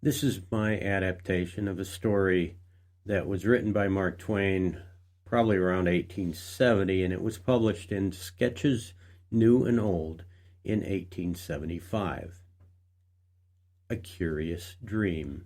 This is my adaptation of a story that was written by Mark Twain probably around 1870, and it was published in Sketches New and Old in 1875. A Curious Dream.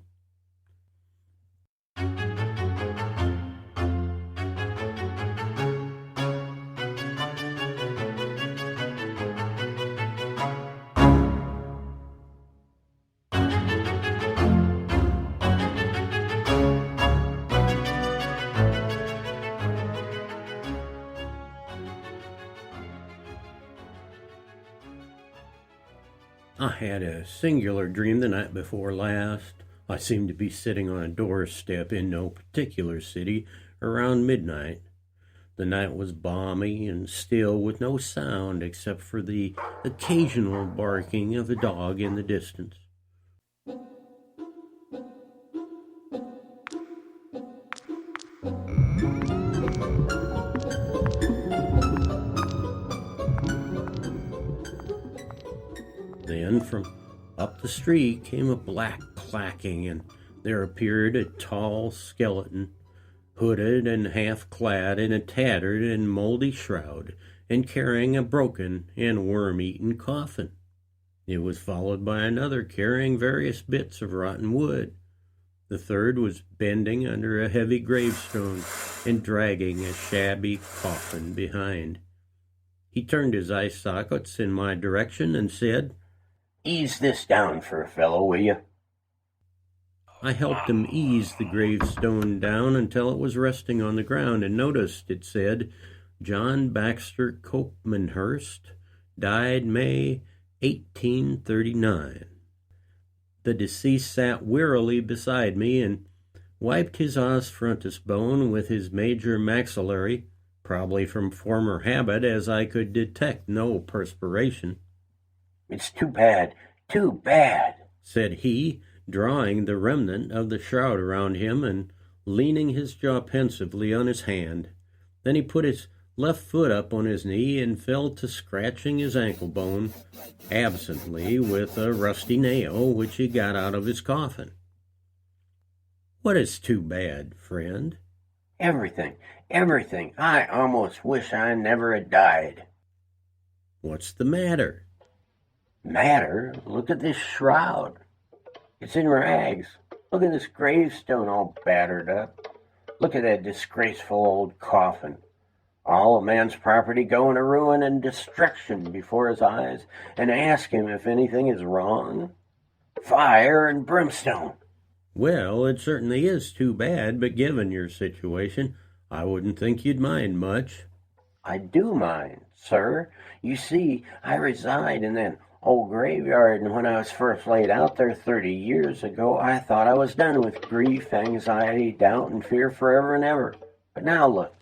I had a singular dream the night before last. I seemed to be sitting on a doorstep in no particular city around midnight. The night was balmy and still, with no sound except for the occasional barking of a dog in the distance. Then from up the street came a black clacking, and there appeared a tall skeleton, hooded and half-clad in a tattered and moldy shroud, and carrying a broken and worm-eaten coffin. It was followed by another carrying various bits of rotten wood. The third was bending under a heavy gravestone and dragging a shabby coffin behind. He turned his eye sockets in my direction and said, "Ease this down for a fellow, will you?" I helped him ease the gravestone down until it was resting on the ground, and noticed it said, John Baxter Copemanhurst, died May 1839. The deceased sat wearily beside me and wiped his os frontis bone with his major maxillary, probably from former habit, as I could detect no perspiration. "It's too bad, said he, drawing the remnant of the shroud around him and leaning his jaw pensively on his hand. Then he put his left foot up on his knee and fell to scratching his ankle bone absently with a rusty nail which he got out of his coffin. What is too bad, friend? Everything. I almost wish I never had died." What's the matter? "Matter? Look at this shroud. It's in rags. Look at this gravestone all battered up. Look at that disgraceful old coffin. All a man's property going to ruin and destruction before his eyes, and ask him if anything is wrong? Fire and brimstone." Well, it certainly is too bad, but given your situation, I wouldn't think you'd mind much. "I do mind, sir. You see, I reside in that old graveyard, and when I was first laid out there 30 years ago, I thought I was done with grief, anxiety, doubt, and fear forever and ever. But now look.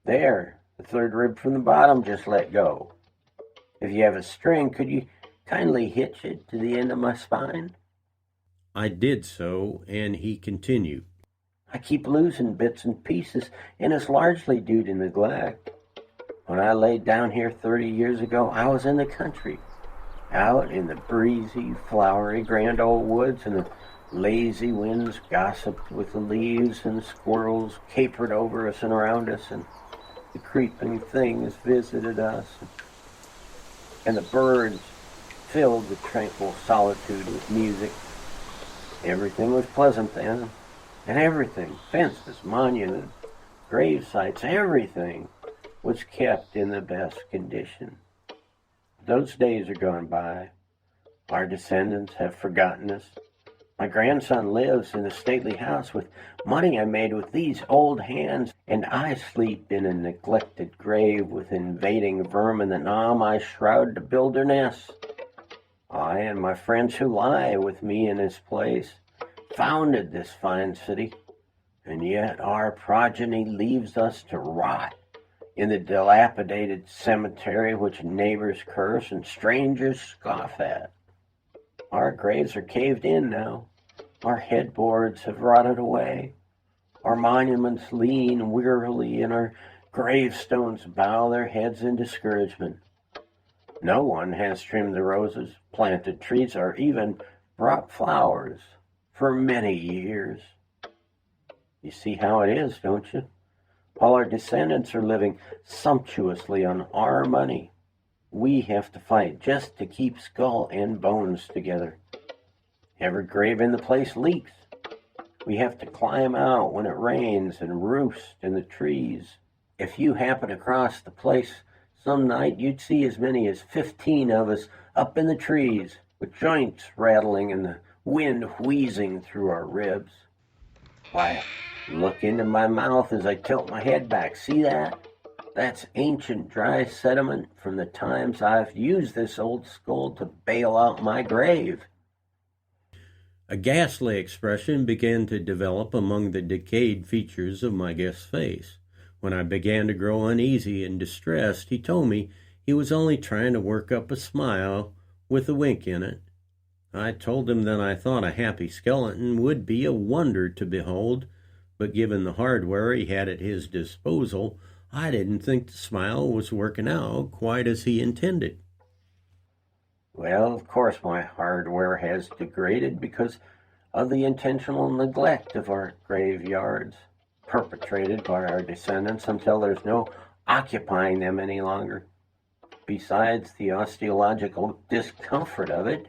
There, the third rib from the bottom just let go. If you have a string, could you kindly hitch it to the end of my spine?" I did so, and he continued. "I keep losing bits and pieces, and it's largely due to neglect. When I laid down here 30 years ago, I was in the country, out in the breezy, flowery, grand old woods, and the lazy winds gossiped with the leaves, and the squirrels capered over us and around us, and the creeping things visited us, and the birds filled the tranquil solitude with music. Everything was pleasant then, and everything, fences, monuments, grave sites, everything was kept in the best condition. Those days are gone by. Our descendants have forgotten us. My grandson lives in a stately house with money I made with these old hands, and I sleep in a neglected grave with invading vermin that gnaw my shroud to build their nests. I and my friends who lie with me in this place founded this fine city, and yet our progeny leaves us to rot in the dilapidated cemetery which neighbors curse and strangers scoff at. Our graves are caved in now. Our headboards have rotted away. Our monuments lean wearily, and our gravestones bow their heads in discouragement. No one has trimmed the roses, planted trees, or even brought flowers for many years. You see how it is, don't you? While our descendants are living sumptuously on our money, we have to fight just to keep skull and bones together. Every grave in the place leaks. We have to climb out when it rains and roost in the trees. If you happen across the place some night, you'd see as many as 15 of us up in the trees, with joints rattling and the wind wheezing through our ribs. Why, look into my mouth as I tilt my head back. See that? That's ancient dry sediment from the times I've used this old skull to bail out my grave. A ghastly expression began to develop among the decayed features of my guest's face. When I began to grow uneasy and distressed, he told me he was only trying to work up a smile with a wink in it. I told him that I thought a happy skeleton would be a wonder to behold, but given the hardware he had at his disposal, I didn't think the smile was working out quite as he intended. Well, of course my hardware has degraded because of the intentional neglect of our graveyards, perpetrated by our descendants until there's no occupying them any longer. Besides the osteological discomfort of it,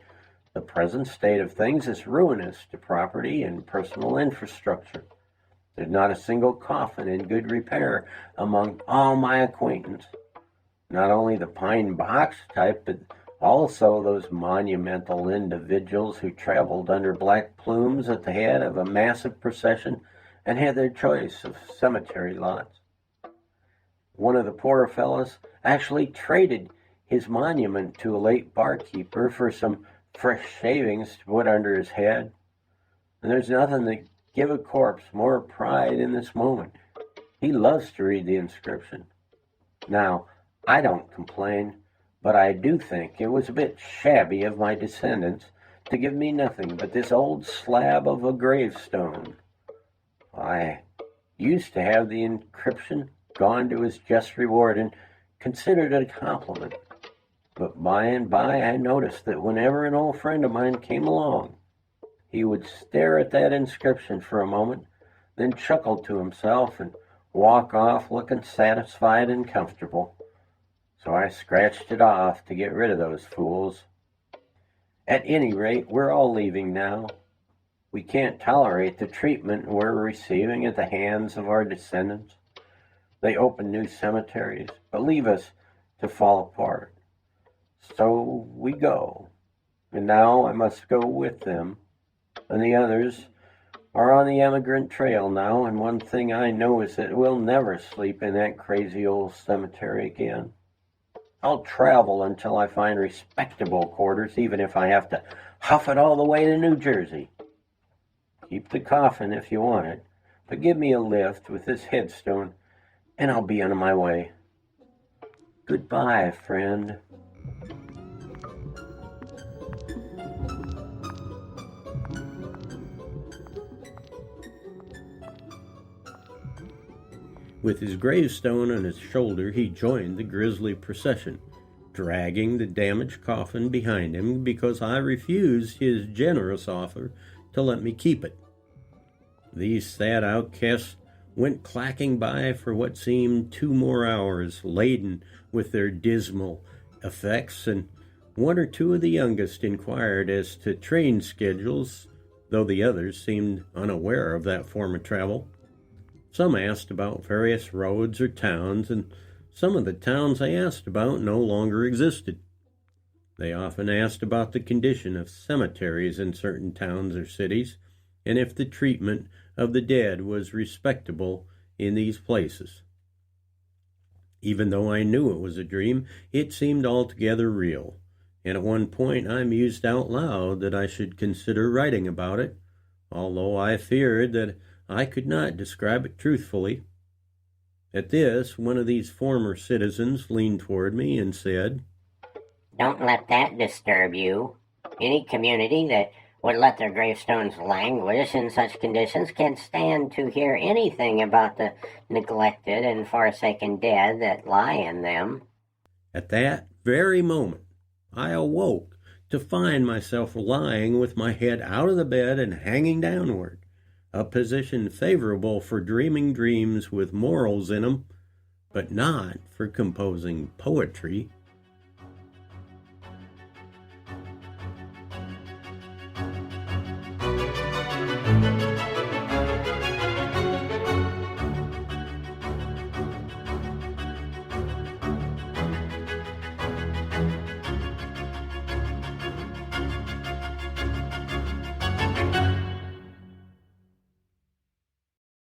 the present state of things is ruinous to property and personal infrastructure. There's not a single coffin in good repair among all my acquaintance. Not only the pine box type, but also those monumental individuals who traveled under black plumes at the head of a massive procession and had their choice of cemetery lots. One of the poor fellows actually traded his monument to a late barkeeper for some fresh shavings to put under his head. And there's nothing that give a corpse more pride in this moment. He loves to read the inscription. Now, I don't complain, but I do think it was a bit shabby of my descendants to give me nothing but this old slab of a gravestone. I used to have the inscription gone to his just reward and considered it a compliment. But by and by I noticed that whenever an old friend of mine came along, he would stare at that inscription for a moment, then chuckle to himself and walk off looking satisfied and comfortable. So I scratched it off to get rid of those fools. At any rate, we're all leaving now. We can't tolerate the treatment we're receiving at the hands of our descendants. They open new cemeteries, but leave us to fall apart. So we go, and now I must go with them. And the others are on the emigrant trail now, and one thing I know is that we'll never sleep in that crazy old cemetery again. I'll travel until I find respectable quarters, even if I have to huff it all the way to New Jersey. Keep the coffin if you want it, but give me a lift with this headstone, and I'll be on my way. Goodbye, friend. With his gravestone on his shoulder, he joined the grisly procession, dragging the damaged coffin behind him because I refused his generous offer to let me keep it. These sad outcasts went clacking by for what seemed 2 more hours, laden with their dismal effects, and 1 or 2 of the youngest inquired as to train schedules, though the others seemed unaware of that form of travel. Some asked about various roads or towns, and some of the towns they asked about no longer existed. They often asked about the condition of cemeteries in certain towns or cities, and if the treatment of the dead was respectable in these places. Even though I knew it was a dream, it seemed altogether real, and at one point I mused out loud that I should consider writing about it, although I feared that I could not describe it truthfully. At this, one of these former citizens leaned toward me and said, "Don't let that disturb you. Any community that would let their gravestones languish in such conditions can't stand to hear anything about the neglected and forsaken dead that lie in them." At that very moment, I awoke to find myself lying with my head out of the bed and hanging downward, a position favorable for dreaming dreams with morals in 'em, but not for composing poetry.